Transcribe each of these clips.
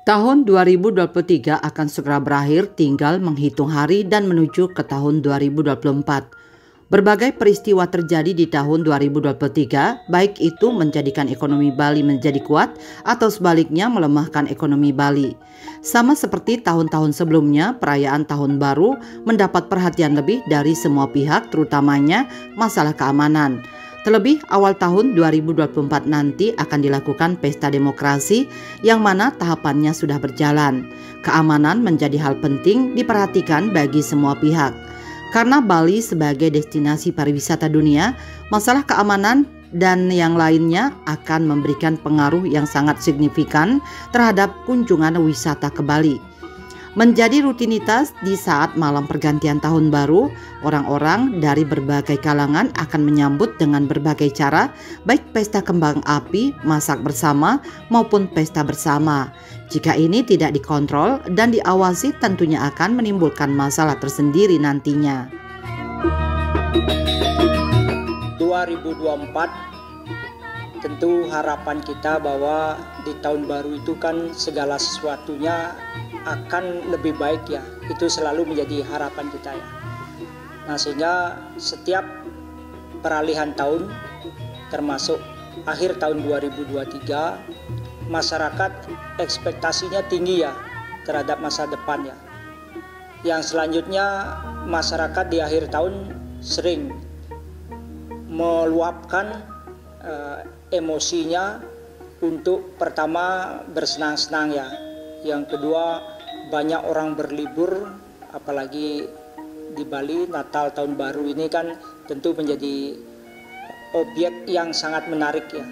Tahun 2023 akan segera berakhir, tinggal menghitung hari dan menuju ke tahun 2024. Berbagai peristiwa terjadi di tahun 2023, baik itu menjadikan ekonomi Bali menjadi kuat atau sebaliknya melemahkan ekonomi Bali. Sama seperti tahun-tahun sebelumnya, perayaan Tahun Baru mendapat perhatian lebih dari semua pihak, terutamanya masalah keamanan. Terlebih awal tahun 2024 nanti akan dilakukan pesta demokrasi yang mana tahapannya sudah berjalan. Keamanan menjadi hal penting diperhatikan bagi semua pihak. Karena Bali sebagai destinasi pariwisata dunia, masalah keamanan dan yang lainnya akan memberikan pengaruh yang sangat signifikan terhadap kunjungan wisata ke Bali. Menjadi rutinitas di saat malam pergantian tahun baru, orang-orang dari berbagai kalangan akan menyambut dengan berbagai cara, baik pesta kembang api, masak bersama, maupun pesta bersama. Jika ini tidak dikontrol dan diawasi, tentunya akan menimbulkan masalah tersendiri nantinya. 2024 tentu harapan kita bahwa di tahun baru itu kan segala sesuatunya akan lebih baik ya. Itu selalu menjadi harapan kita ya. Nah, sehingga setiap peralihan tahun termasuk akhir tahun 2023, masyarakat ekspektasinya tinggi ya terhadap masa depan ya. Yang selanjutnya masyarakat di akhir tahun sering meluapkan emosinya untuk pertama bersenang-senang ya. Yang kedua banyak orang berlibur, apalagi di Bali Natal Tahun Baru ini kan tentu menjadi objek yang sangat menarik ya.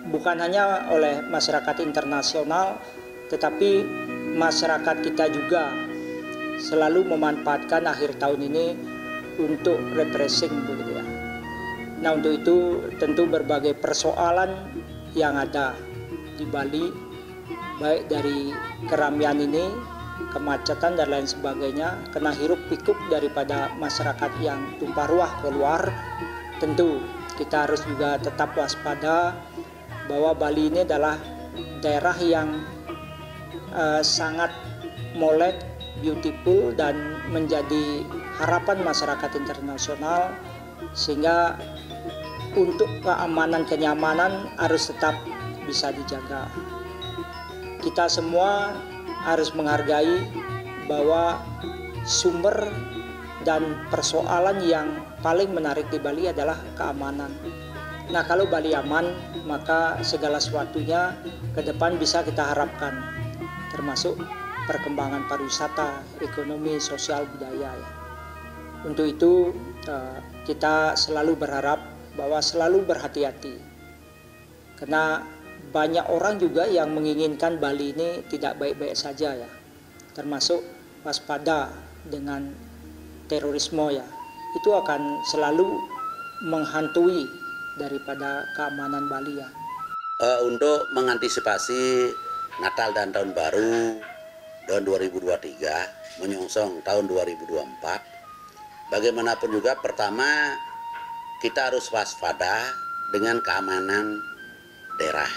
Bukan hanya oleh masyarakat internasional, tetapi masyarakat kita juga selalu memanfaatkan akhir tahun ini untuk refreshing begitu ya. Nah, untuk itu tentu berbagai persoalan yang ada di Bali, baik dari keramaian ini, kemacetan dan lain sebagainya, kena hiruk pikuk daripada masyarakat yang tumpah ruah keluar, tentu kita harus juga tetap waspada bahwa Bali ini adalah daerah yang sangat molek, beautiful, dan menjadi harapan masyarakat internasional, sehingga untuk keamanan kenyamanan harus tetap bisa dijaga. Kita semua harus menghargai bahwa sumber dan persoalan yang paling menarik di Bali adalah keamanan. Nah, kalau Bali aman, maka segala sesuatunya ke depan bisa kita harapkan, termasuk perkembangan pariwisata, ekonomi, sosial, budaya ya. Untuk itu kita selalu berharap bahwa selalu berhati-hati, karena banyak orang juga yang menginginkan Bali ini tidak baik-baik saja ya, termasuk waspada dengan terorisme ya. Itu akan selalu menghantui daripada keamanan Bali ya. Untuk mengantisipasi Natal dan Tahun Baru tahun 2023 menyongsong tahun 2024, bagaimanapun juga pertama kita harus waspada dengan keamanan daerah.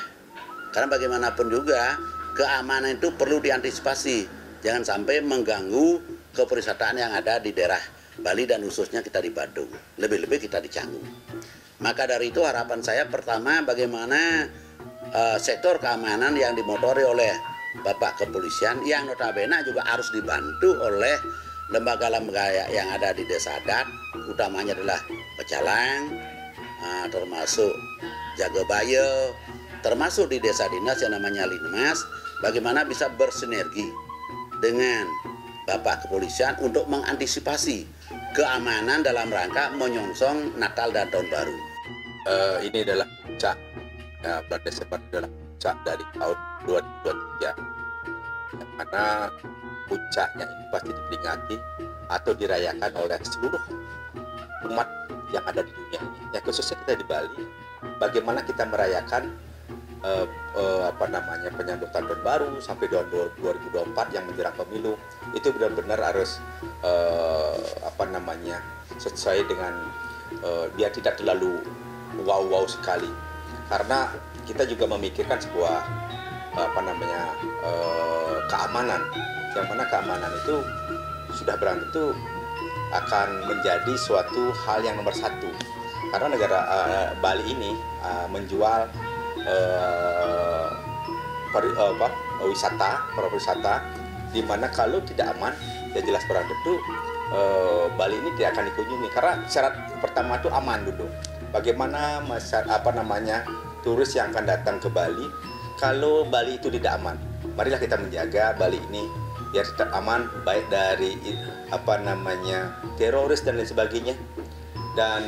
Karena bagaimanapun juga keamanan itu perlu diantisipasi. Jangan sampai mengganggu kepariwisataan yang ada di daerah Bali dan khususnya kita di Badung. Lebih-lebih kita di Canggu. Maka dari itu harapan saya pertama bagaimana sektor keamanan yang dimotori oleh Bapak Kepolisian yang notabene juga harus dibantu oleh lembaga-lembaga yang ada di desa adat, utamanya adalah Pecalang, termasuk Jagabayo, termasuk di desa dinas yang namanya Linmas, bagaimana bisa bersinergi dengan Bapak Kepolisian untuk mengantisipasi keamanan dalam rangka menyongsong Natal dan Tahun Baru. Ini adalah puncak, bulan Desember adalah puncak dari tahun 2023, yang mana puncaknya ini pasti diperingati atau dirayakan oleh seluruh umat yang ada di dunia ini. Ya, khususnya kita di Bali, bagaimana kita merayakan penyambutan tahun baru sampai tahun 2024 yang menjelang pemilu, itu benar-benar harus sesuai dengan dia tidak terlalu wow sekali, karena kita juga memikirkan sebuah keamanan, yang mana keamanan itu sudah barang tentu akan menjadi suatu hal yang nomor satu, karena negara Bali ini menjual pariwisata, di mana kalau tidak aman ya jelas barang tentu Bali ini tidak akan dikunjungi, karena syarat pertama itu aman dulu. Bagaimana turis yang akan datang ke Bali kalau Bali itu tidak aman? Marilah kita menjaga Bali ini biar tetap aman, baik dari teroris dan lain sebagainya. Dan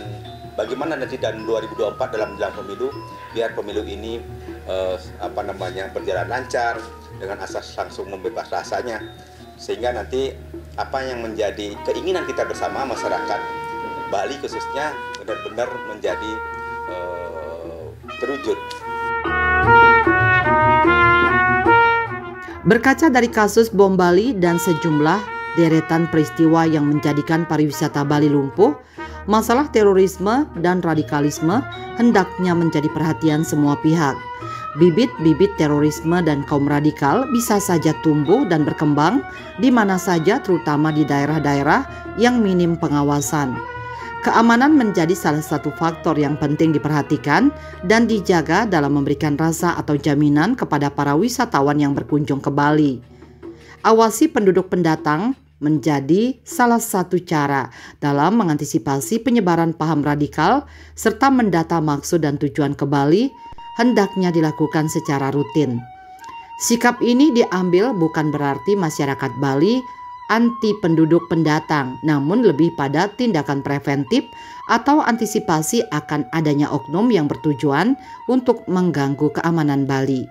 bagaimana nanti dan 2024 dalam pemilu, biar pemilu ini berjalan lancar dengan asas langsung membebas rasanya, sehingga nanti apa yang menjadi keinginan kita bersama masyarakat Bali khususnya benar-benar menjadi terwujud. Berkaca dari kasus bom Bali dan sejumlah deretan peristiwa yang menjadikan pariwisata Bali lumpuh, masalah terorisme dan radikalisme hendaknya menjadi perhatian semua pihak. Bibit-bibit terorisme dan kaum radikal bisa saja tumbuh dan berkembang di mana saja, terutama di daerah-daerah yang minim pengawasan. Keamanan menjadi salah satu faktor yang penting diperhatikan dan dijaga dalam memberikan rasa atau jaminan kepada para wisatawan yang berkunjung ke Bali. Awasi penduduk pendatang menjadi salah satu cara dalam mengantisipasi penyebaran paham radikal serta mendata maksud dan tujuan ke Bali hendaknya dilakukan secara rutin. Sikap ini diambil bukan berarti masyarakat Bali anti penduduk pendatang, namun lebih pada tindakan preventif atau antisipasi akan adanya oknum yang bertujuan untuk mengganggu keamanan Bali.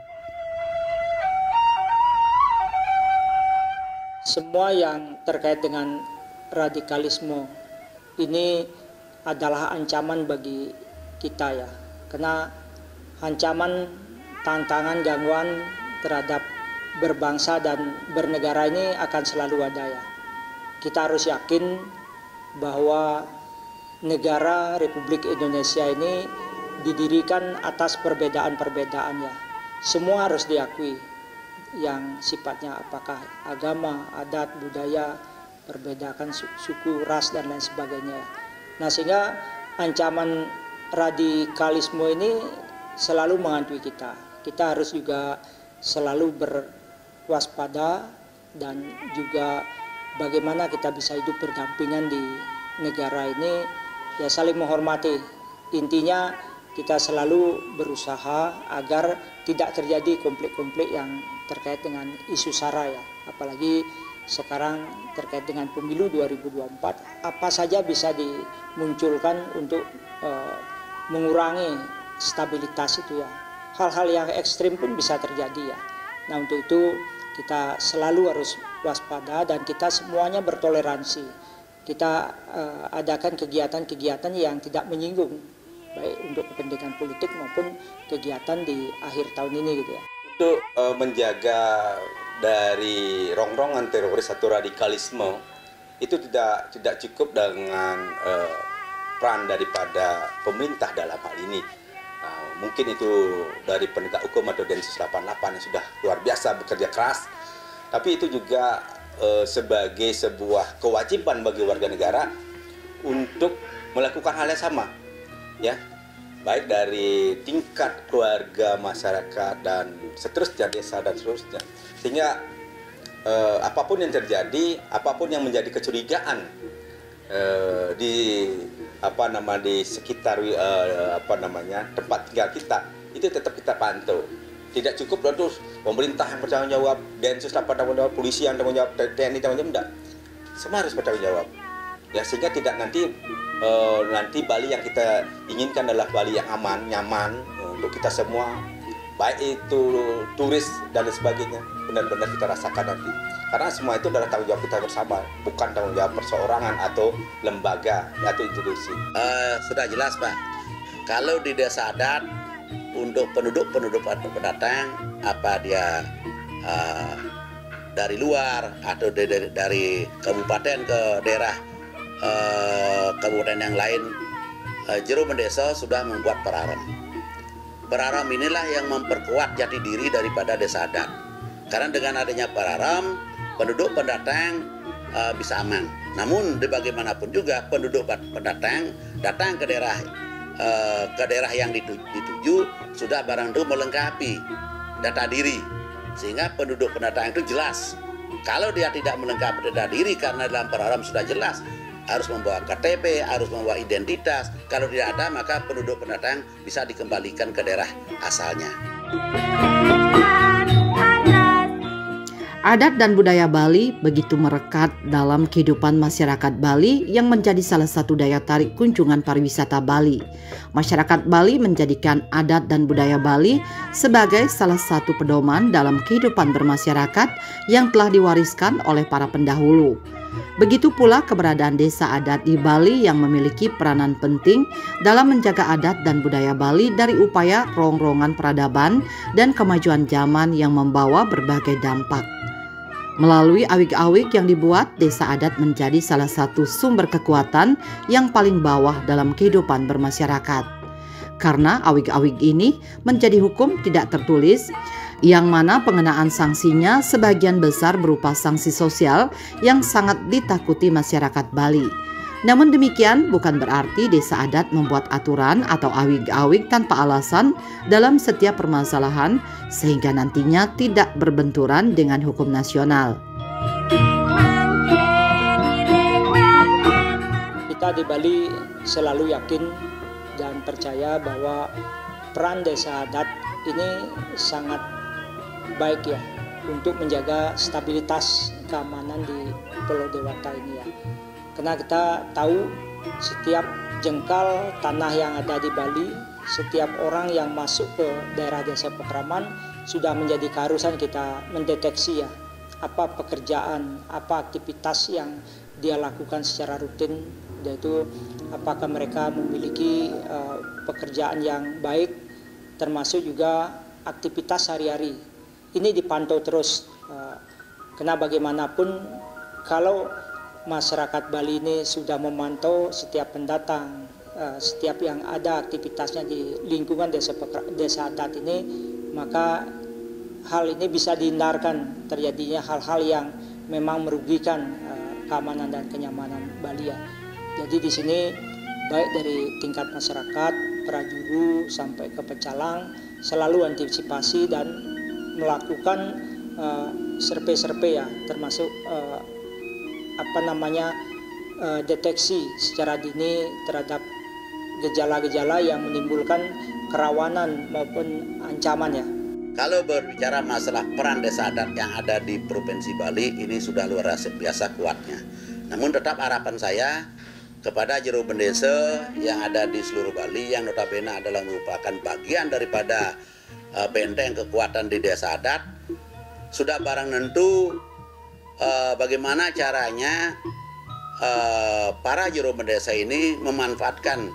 Semua yang terkait dengan radikalisme ini adalah ancaman bagi kita ya, karena ancaman, tantangan, gangguan terhadap berbangsa dan bernegara ini akan selalu ada ya. Kita harus yakin bahwa negara Republik Indonesia ini didirikan atas perbedaan-perbedaan ya. Semua harus diakui, yang sifatnya apakah agama, adat, budaya, perbedaan suku, ras dan lain sebagainya. Nah, sehingga ancaman radikalisme ini selalu menghantui kita. Kita harus juga selalu berwaspada dan juga bagaimana kita bisa hidup berdampingan di negara ini ya, saling menghormati. Intinya kita selalu berusaha agar tidak terjadi konflik-konflik yang terkait dengan isu SARA ya, apalagi sekarang terkait dengan pemilu 2024, apa saja bisa dimunculkan untuk mengurangi stabilitas itu ya. Hal-hal yang ekstrim pun bisa terjadi ya. Nah, untuk itu kita selalu harus waspada dan kita semuanya bertoleransi. Kita adakan kegiatan-kegiatan yang tidak menyinggung, baik untuk kepentingan politik maupun kegiatan di akhir tahun ini gitu ya. Untuk menjaga dari rongrongan teroris atau radikalisme itu tidak cukup dengan peran daripada pemerintah dalam hal ini. Mungkin itu dari penegak hukum atau Densus 88 yang sudah luar biasa bekerja keras, tapi itu juga sebagai sebuah kewajiban bagi warga negara untuk melakukan hal yang sama ya, baik dari tingkat keluarga, masyarakat dan seterusnya, desa dan seterusnya, sehingga apapun yang terjadi, apapun yang menjadi kecurigaan di di sekitar tempat tinggal kita itu tetap kita pantau. Tidak cukup terus pemerintah yang bertanggung jawab, Densus tanggung jawab, polisi yang tanggung jawab, TNI tanggung jawab, enggak. Semua harus bertanggung jawab. Ya, sehingga tidak nanti Bali yang kita inginkan adalah Bali yang aman, nyaman untuk kita semua, baik itu turis dan sebagainya, benar-benar kita rasakan nanti. Karena semua itu adalah tanggung jawab kita bersama, bukan tanggung jawab perseorangan atau lembaga atau institusi. Sudah jelas Pak, kalau di desa adat untuk penduduk pendatang, apa dia dari luar atau dari kabupaten ke daerah kabupaten yang lain, Jero Mendesa sudah membuat perarem. Peraram inilah yang memperkuat jati diri daripada desa adat. Karena dengan adanya peraram, penduduk pendatang bisa aman. Namun bagaimanapun juga penduduk pendatang datang ke daerah yang dituju sudah barang tentu melengkapi data diri, sehingga penduduk pendatang itu jelas. Kalau dia tidak melengkapi data diri karena dalam peraram sudah jelas harus membawa KTP, harus membawa identitas. Kalau tidak ada, maka penduduk pendatang bisa dikembalikan ke daerah asalnya. Adat dan budaya Bali begitu merekat dalam kehidupan masyarakat Bali yang menjadi salah satu daya tarik kunjungan pariwisata Bali. Masyarakat Bali menjadikan adat dan budaya Bali sebagai salah satu pedoman dalam kehidupan bermasyarakat yang telah diwariskan oleh para pendahulu. Begitu pula keberadaan desa adat di Bali yang memiliki peranan penting dalam menjaga adat dan budaya Bali dari upaya rongrongan peradaban dan kemajuan zaman yang membawa berbagai dampak. Melalui awig-awig yang dibuat, desa adat menjadi salah satu sumber kekuatan yang paling bawah dalam kehidupan bermasyarakat. Karena awig-awig ini menjadi hukum tidak tertulis, yang mana pengenaan sanksinya sebagian besar berupa sanksi sosial yang sangat ditakuti masyarakat Bali. Namun demikian bukan berarti desa adat membuat aturan atau awig-awig tanpa alasan dalam setiap permasalahan sehingga nantinya tidak berbenturan dengan hukum nasional. Kita di Bali selalu yakin dan percaya bahwa peran desa adat ini sangat baik ya untuk menjaga stabilitas keamanan di Pulau Dewata ini ya. Karena kita tahu setiap jengkal tanah yang ada di Bali, setiap orang yang masuk ke daerah desa Pekraman sudah menjadi keharusan kita mendeteksi ya apa pekerjaan, apa aktivitas yang dia lakukan secara rutin, yaitu apakah mereka memiliki pekerjaan yang baik, termasuk juga aktivitas sehari-hari. Ini dipantau terus, karena bagaimanapun kalau masyarakat Bali ini sudah memantau setiap pendatang, setiap yang ada aktivitasnya di lingkungan desa adat ini, maka hal ini bisa dihindarkan terjadinya hal-hal yang memang merugikan keamanan dan kenyamanan Bali ya. Jadi di sini baik dari tingkat masyarakat, prajuru sampai ke pecalang selalu antisipasi dan melakukan survei-survei ya, termasuk deteksi secara dini terhadap gejala-gejala yang menimbulkan kerawanan maupun ancaman ya. Kalau berbicara masalah peran desa adat yang ada di Provinsi Bali, ini sudah luar biasa kuatnya. Namun tetap harapan saya kepada jero bendesa yang ada di seluruh Bali yang notabene adalah merupakan bagian daripada benteng kekuatan di desa adat, sudah barang tentu bagaimana caranya para juru desa ini memanfaatkan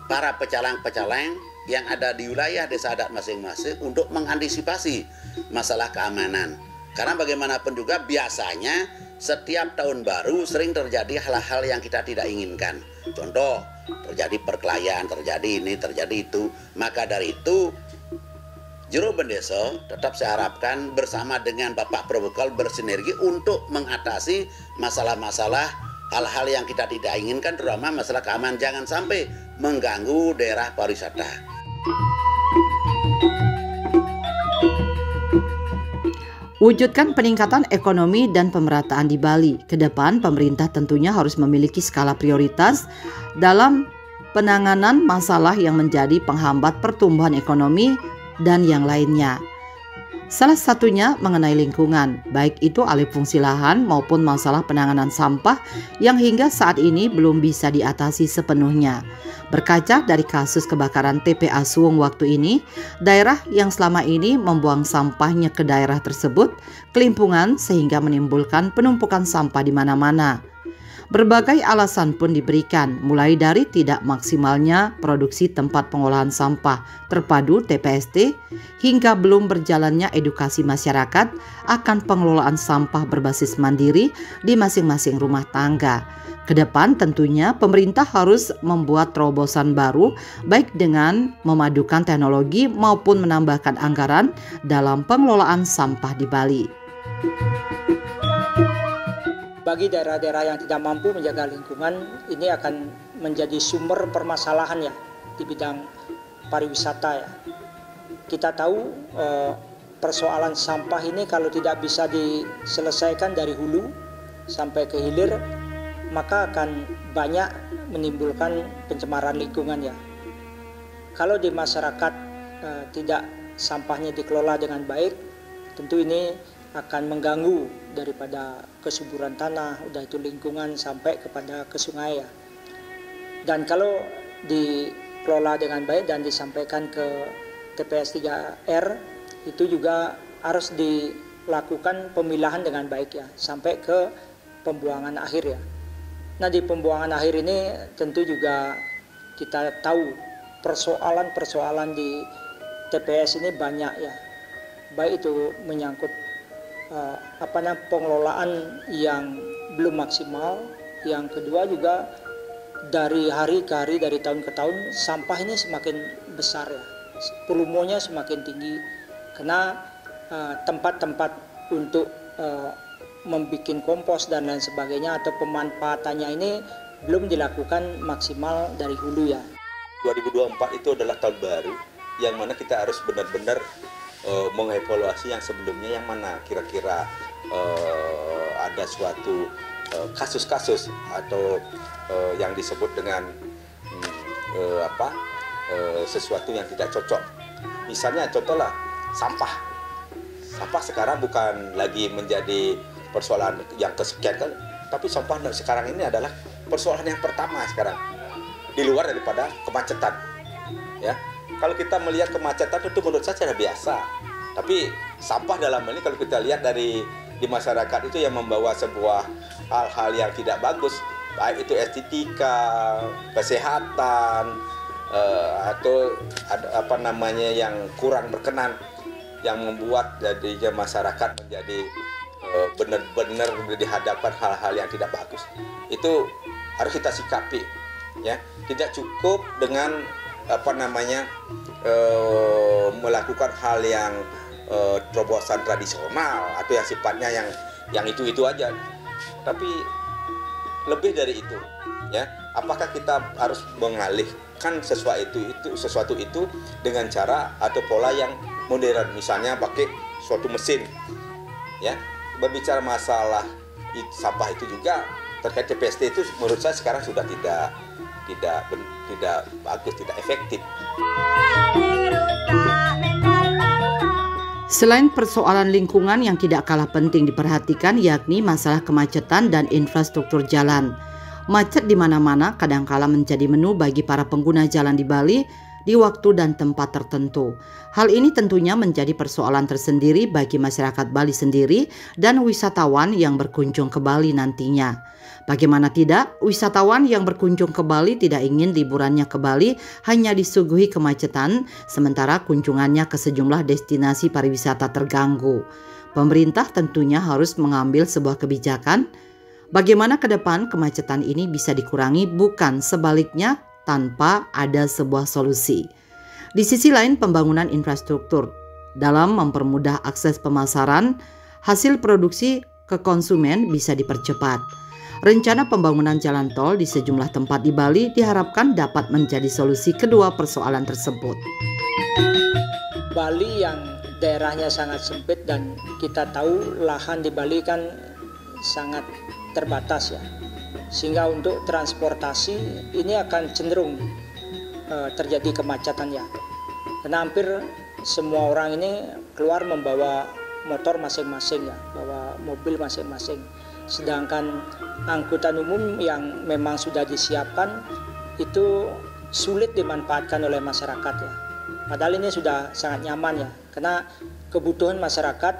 para pecalang-pecalang yang ada di wilayah desa adat masing-masing untuk mengantisipasi masalah keamanan. Karena bagaimanapun juga biasanya setiap tahun baru sering terjadi hal-hal yang kita tidak inginkan. Contoh, terjadi perkelahian, terjadi ini, terjadi itu. Maka dari itu juru bendesa tetap saya harapkan bersama dengan Bapak Protokol bersinergi untuk mengatasi masalah-masalah hal-hal yang kita tidak inginkan, terutama masalah keamanan, jangan sampai mengganggu daerah pariwisata. Wujudkan peningkatan ekonomi dan pemerataan di Bali. Ke depan pemerintah tentunya harus memiliki skala prioritas dalam penanganan masalah yang menjadi penghambat pertumbuhan ekonomi dan yang lainnya. Salah satunya mengenai lingkungan, baik itu alih fungsi lahan maupun masalah penanganan sampah yang hingga saat ini belum bisa diatasi sepenuhnya. Berkaca dari kasus kebakaran TPA Suwung waktu ini, daerah yang selama ini membuang sampahnya ke daerah tersebut kelimpungan sehingga menimbulkan penumpukan sampah di mana-mana. Berbagai alasan pun diberikan, mulai dari tidak maksimalnya produksi tempat pengolahan sampah terpadu TPST, hingga belum berjalannya edukasi masyarakat akan pengelolaan sampah berbasis mandiri di masing-masing rumah tangga. Kedepan tentunya pemerintah harus membuat terobosan baru, baik dengan memadukan teknologi maupun menambahkan anggaran dalam pengelolaan sampah di Bali. Bagi daerah-daerah yang tidak mampu menjaga lingkungan, ini akan menjadi sumber permasalahan ya di bidang pariwisata ya. Kita tahu persoalan sampah ini kalau tidak bisa diselesaikan dari hulu sampai ke hilir, maka akan banyak menimbulkan pencemaran lingkungan ya. Kalau di masyarakat tidak sampahnya dikelola dengan baik, tentu ini akan mengganggu daripada kesuburan tanah, udah itu lingkungan sampai kepada ke sungai ya. Dan kalau dikelola dengan baik dan disampaikan ke TPS 3R, itu juga harus dilakukan pemilahan dengan baik ya, sampai ke pembuangan akhir ya. Nah, di pembuangan akhir ini tentu juga kita tahu persoalan-persoalan di TPS ini banyak ya, baik itu menyangkut pengelolaan yang belum maksimal. Yang kedua juga dari hari ke hari, dari tahun ke tahun, sampah ini semakin besar ya, volumenya semakin tinggi karena tempat-tempat untuk membuat kompos dan lain sebagainya atau pemanfaatannya ini belum dilakukan maksimal dari hulu ya. 2024 itu adalah tahun baru yang mana kita harus benar-benar mengevaluasi yang sebelumnya, yang mana kira-kira ada suatu kasus-kasus atau yang disebut dengan sesuatu yang tidak cocok. Misalnya contohlah sampah sekarang bukan lagi menjadi persoalan yang kesekian kali, tapi sampah sekarang ini adalah persoalan yang pertama sekarang di luar daripada kemacetan ya. Kalau kita melihat kemacetan itu menurut saya sudah biasa, tapi sampah dalam ini kalau kita lihat di masyarakat itu yang membawa sebuah hal-hal yang tidak bagus, baik itu estetika, kesehatan, atau yang kurang berkenan, yang membuat jadinya masyarakat menjadi benar-benar dihadapkan hal-hal yang tidak bagus. Itu harus kita sikapi ya. Tidak cukup dengan melakukan hal yang terobosan tradisional atau yang sifatnya yang itu aja, tapi lebih dari itu ya. Apakah kita harus mengalihkan sesuatu itu dengan cara atau pola yang modern, misalnya pakai suatu mesin ya. Berbicara masalah sampah itu juga terkait TPST itu menurut saya sekarang sudah tidak bagus, tidak efektif. Selain persoalan lingkungan yang tidak kalah penting diperhatikan, yakni masalah kemacetan dan infrastruktur jalan. Macet di mana-mana kadangkala menjadi menu bagi para pengguna jalan di Bali di waktu dan tempat tertentu. Hal ini tentunya menjadi persoalan tersendiri bagi masyarakat Bali sendiri dan wisatawan yang berkunjung ke Bali nantinya. Bagaimana tidak, wisatawan yang berkunjung ke Bali tidak ingin liburannya ke Bali hanya disuguhi kemacetan, sementara kunjungannya ke sejumlah destinasi pariwisata terganggu. Pemerintah tentunya harus mengambil sebuah kebijakan bagaimana ke depan kemacetan ini bisa dikurangi, bukan sebaliknya tanpa ada sebuah solusi. Di sisi lain, pembangunan infrastruktur dalam mempermudah akses pemasaran hasil produksi ke konsumen bisa dipercepat. Rencana pembangunan jalan tol di sejumlah tempat di Bali diharapkan dapat menjadi solusi kedua persoalan tersebut. Bali yang daerahnya sangat sempit dan kita tahu lahan di Bali kan sangat terbatas ya. Sehingga untuk transportasi ini akan cenderung terjadi kemacetan ya. Karena hampir semua orang ini keluar membawa motor masing-masing ya, bawa mobil masing-masing. Sedangkan angkutan umum yang memang sudah disiapkan itu sulit dimanfaatkan oleh masyarakat ya. Padahal ini sudah sangat nyaman ya, karena kebutuhan masyarakat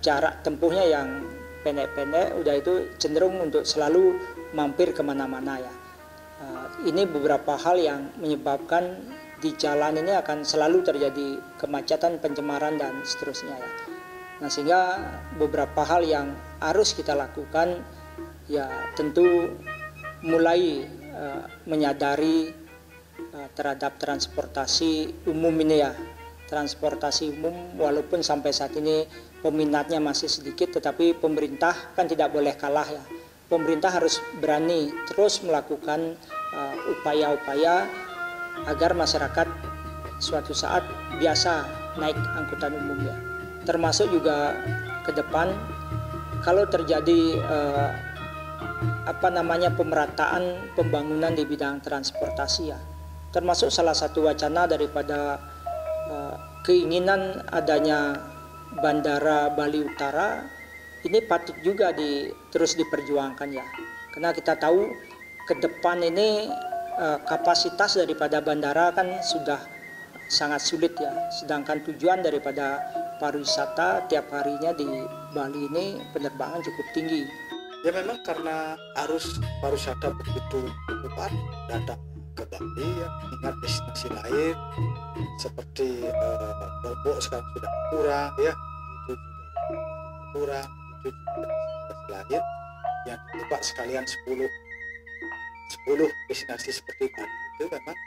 jarak tempuhnya yang pendek-pendek, udah itu cenderung untuk selalu mampir kemana-mana ya. Ini beberapa hal yang menyebabkan di jalan ini akan selalu terjadi kemacetan, pencemaran dan seterusnya ya. Nah, sehingga beberapa hal yang harus kita lakukan ya, tentu mulai menyadari terhadap transportasi umum ini ya. Transportasi umum walaupun sampai saat ini peminatnya masih sedikit, tetapi pemerintah kan tidak boleh kalah ya. Pemerintah harus berani terus melakukan upaya-upaya agar masyarakat suatu saat biasa naik angkutan umum ya. Termasuk juga ke depan kalau terjadi pemerataan pembangunan di bidang transportasi ya. Termasuk salah satu wacana daripada keinginan adanya Bandara Bali Utara ini patut juga terus diperjuangkan ya. Karena kita tahu ke depan ini kapasitas daripada bandara kan sudah sangat sulit ya. Sedangkan tujuan daripada pariwisata tiap harinya di Bali ini penerbangan cukup tinggi. Ya memang karena arus pariwisata begitu kuat datang ke Bali ya, ingat destinasi lain seperti Lombok sekarang sudah kurang ya, itu juga kurang, itu juga destinasi lain yang dicoba sekalian 10 destinasi seperti Bali itu memang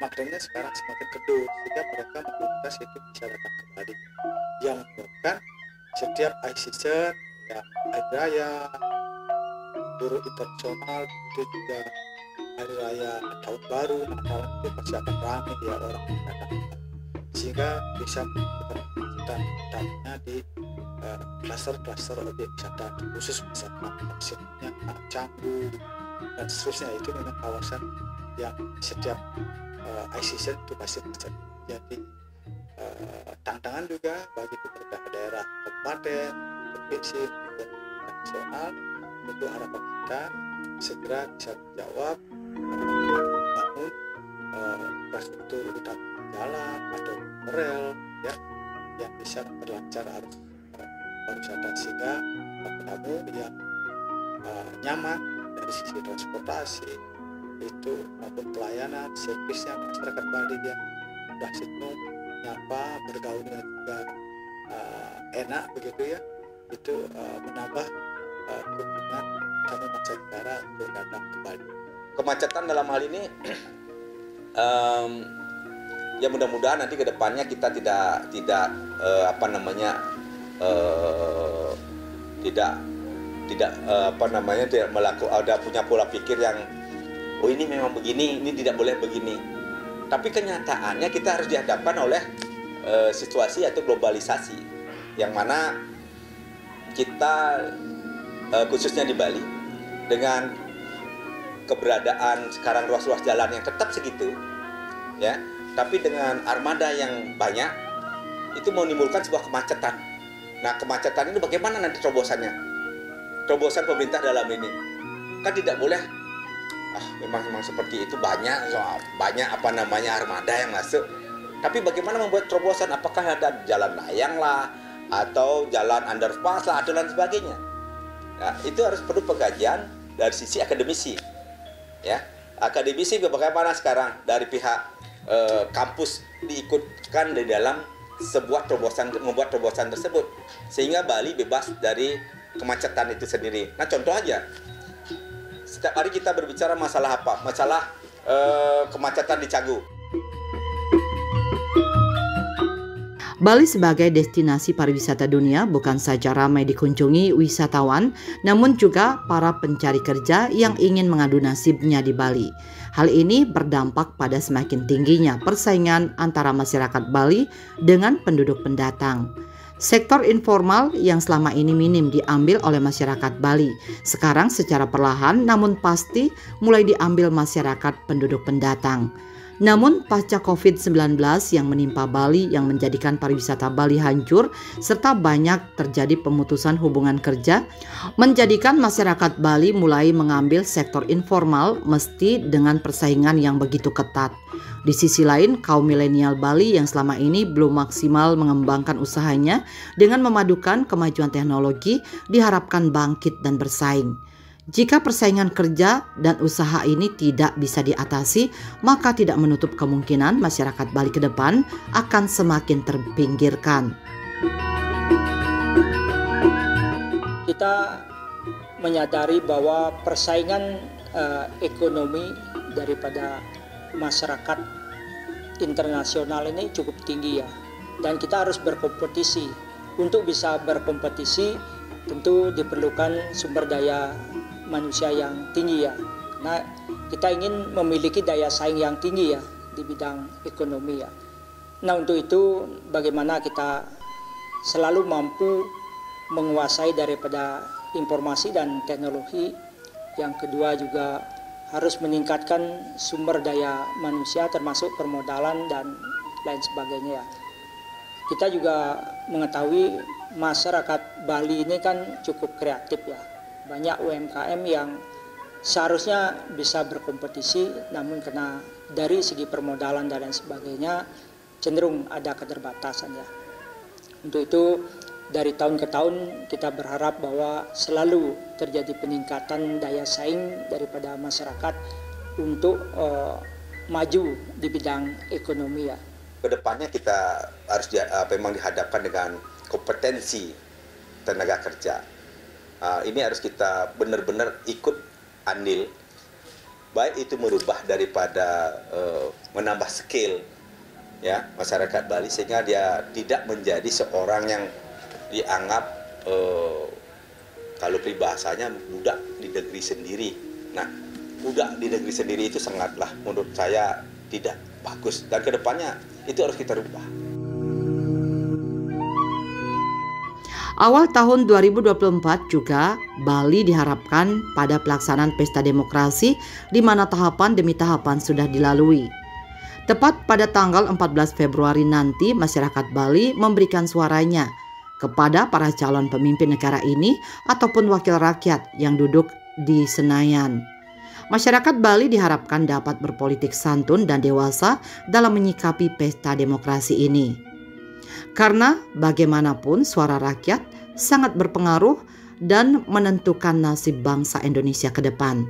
magnetnya sekarang semakin kedua, sehingga mereka mayoritas itu bisa datang ke Bali, yang menyebabkan setiap high season ya, hari raya, libur internasional, itu juga hari raya tahun baru, Natalan itu pasti akan ramai ya orang yang datang, sehingga bisa melakukan wisata di klaster-klaster objek wisata khusus, misalnya maksudnya Canggu dan seterusnya. Itu memang kawasan yang setiap high season itu pasti terjadi. Jadi tantangan juga bagi pemerintah daerah, kabupaten, provinsi, dan nasional, untuk harapan kita segera bisa menjawab bangun infrastruktur utama jalan atau rel ya, yang bisa memperlancar arus pariwisata, sehingga tamu yang nyaman dari sisi transportasi itu maupun pelayanan servisnya masyarakat Bali yang sudah senang nyapa, bergaulnya juga enak begitu ya, itu menambah kunjungan tamu mancanegara untuk datang ke Bali. Kemacetan dalam hal ini ya mudah-mudahan nanti ke depannya kita tidak punya pola pikir yang oh ini memang begini, ini tidak boleh begini. Tapi kenyataannya kita harus dihadapkan oleh situasi atau globalisasi, yang mana kita khususnya di Bali dengan keberadaan sekarang ruas-ruas jalan yang tetap segitu ya, tapi dengan armada yang banyak itu menimbulkan sebuah kemacetan. Nah, kemacetan ini bagaimana nanti terobosannya? Terobosan pemerintah dalam ini kan tidak boleh memang seperti itu, banyak armada yang masuk. Tapi bagaimana membuat terobosan? Apakah ada jalan layang lah, atau jalan underpass lah, atau lain sebagainya? Nah, itu harus perlu pengkajian dari sisi akademisi. Ya, akademisi bagaimana sekarang dari pihak kampus diikutkan di dalam sebuah terobosan, membuat terobosan tersebut sehingga Bali bebas dari kemacetan itu sendiri. Nah, contoh aja, setiap hari kita berbicara masalah apa? Masalah kemacetan di Canggu. Bali sebagai destinasi pariwisata dunia bukan saja ramai dikunjungi wisatawan, namun juga para pencari kerja yang ingin mengadu nasibnya di Bali. Hal ini berdampak pada semakin tingginya persaingan antara masyarakat Bali dengan penduduk pendatang. Sektor informal yang selama ini minim diambil oleh masyarakat Bali, sekarang secara perlahan namun pasti mulai diambil masyarakat penduduk pendatang. Namun pasca COVID-19 yang menimpa Bali yang menjadikan pariwisata Bali hancur serta banyak terjadi pemutusan hubungan kerja, menjadikan masyarakat Bali mulai mengambil sektor informal mesti dengan persaingan yang begitu ketat. Di sisi lain, kaum milenial Bali yang selama ini belum maksimal mengembangkan usahanya dengan memadukan kemajuan teknologi diharapkan bangkit dan bersaing. Jika persaingan kerja dan usaha ini tidak bisa diatasi, maka tidak menutup kemungkinan masyarakat Bali ke depan akan semakin terpinggirkan. Kita menyadari bahwa persaingan ekonomi daripada masyarakat internasional ini cukup tinggi ya, dan kita harus berkompetisi. Untuk bisa berkompetisi tentu diperlukan sumber daya manusia yang tinggi ya. Nah, kita ingin memiliki daya saing yang tinggi ya di bidang ekonomi ya. Nah, untuk itu bagaimana kita selalu mampu menguasai daripada informasi dan teknologi. Yang kedua juga harus meningkatkan sumber daya manusia termasuk permodalan dan lain sebagainya ya. Kita juga mengetahui masyarakat Bali ini kan cukup kreatif ya. Banyak UMKM yang seharusnya bisa berkompetisi, namun karena dari segi permodalan dan lain sebagainya cenderung ada keterbatasan ya. Untuk itu dari tahun ke tahun kita berharap bahwa selalu terjadi peningkatan daya saing daripada masyarakat untuk maju di bidang ekonomi ya. Kedepannya kita harus memang dihadapkan dengan kompetensi tenaga kerja. Ini harus kita benar-benar ikut andil, baik itu merubah daripada menambah skill ya masyarakat Bali sehingga dia tidak menjadi seorang yang dianggap kalau peribahasanya budak di negeri sendiri. Nah, budak di negeri sendiri itu sangatlah menurut saya tidak bagus, dan kedepannya itu harus kita rubah. Awal tahun 2024 juga Bali diharapkan pada pelaksanaan pesta demokrasi di mana tahapan demi tahapan sudah dilalui. Tepat pada tanggal 14 Februari nanti masyarakat Bali memberikan suaranya kepada para calon pemimpin negara ini ataupun wakil rakyat yang duduk di Senayan. Masyarakat Bali diharapkan dapat berpolitik santun dan dewasa dalam menyikapi pesta demokrasi ini. Karena bagaimanapun suara rakyat sangat berpengaruh dan menentukan nasib bangsa Indonesia ke depan.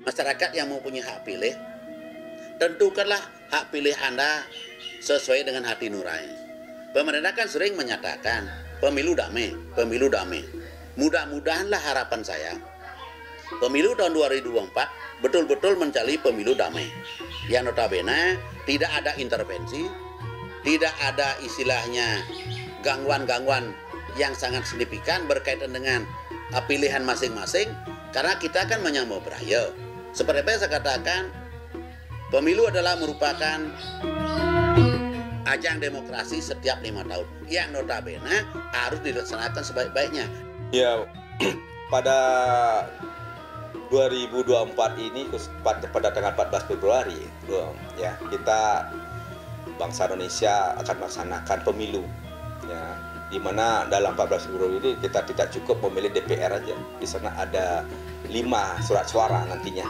Masyarakat yang mempunyai hak pilih, tentukanlah hak pilih Anda sesuai dengan hati nurani. Pemerintah kan sering menyatakan pemilu damai, pemilu damai. Mudah-mudahanlah harapan saya pemilu tahun 2024 betul-betul mencari pemilu damai yang notabene tidak ada intervensi, tidak ada istilahnya gangguan-gangguan yang sangat signifikan berkaitan dengan pilihan masing-masing, karena kita akan menyambut beraya. Seperti apa yang saya katakan, pemilu adalah merupakan ajang demokrasi setiap 5 tahun yang notabene harus dilaksanakan sebaik-baiknya. Ya, pada 2024 ini pada tanggal 14 Februari ya, kita bangsa Indonesia akan melaksanakan pemilu ya, di mana dalam 14 Februari ini kita tidak cukup memilih DPR aja. Di sana ada 5 surat suara nantinya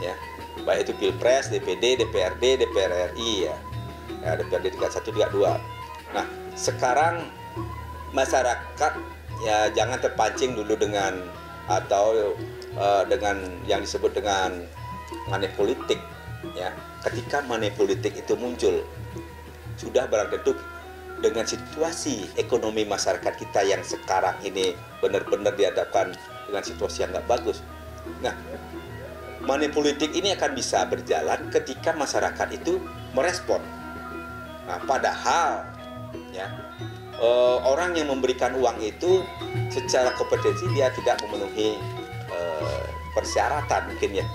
ya, baik itu Pilpres, DPD, DPRD, DPR RI ya, DPRD tingkat 1, tingkat 2. Nah, sekarang masyarakat ya jangan terpancing dulu dengan dengan yang disebut dengan money politik ya. Ketika money politik itu muncul, sudah barang tentu dengan situasi ekonomi masyarakat kita yang sekarang ini benar-benar dihadapkan dengan situasi yang nggak bagus. Nah, money politik ini akan bisa berjalan ketika masyarakat itu merespon. Nah, padahal ya orang yang memberikan uang itu secara kompetensi dia tidak memenuhi persyaratan mungkin ya.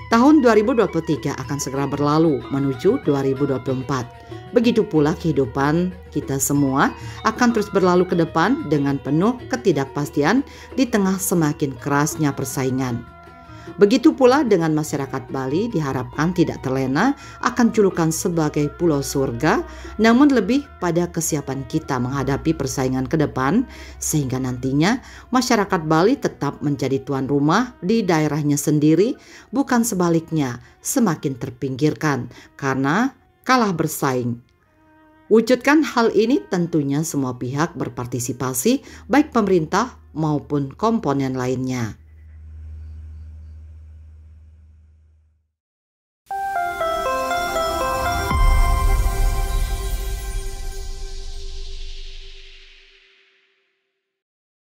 Tahun 2023 akan segera berlalu menuju 2024. Begitu pula kehidupan kita semua akan terus berlalu ke depan dengan penuh ketidakpastian di tengah semakin kerasnya persaingan. Begitu pula dengan masyarakat Bali diharapkan tidak terlena akan julukan sebagai pulau surga, namun lebih pada kesiapan kita menghadapi persaingan ke depan, sehingga nantinya masyarakat Bali tetap menjadi tuan rumah di daerahnya sendiri, bukan sebaliknya semakin terpinggirkan karena kalah bersaing. Wujudkan hal ini tentunya semua pihak berpartisipasi, baik pemerintah maupun komponen lainnya.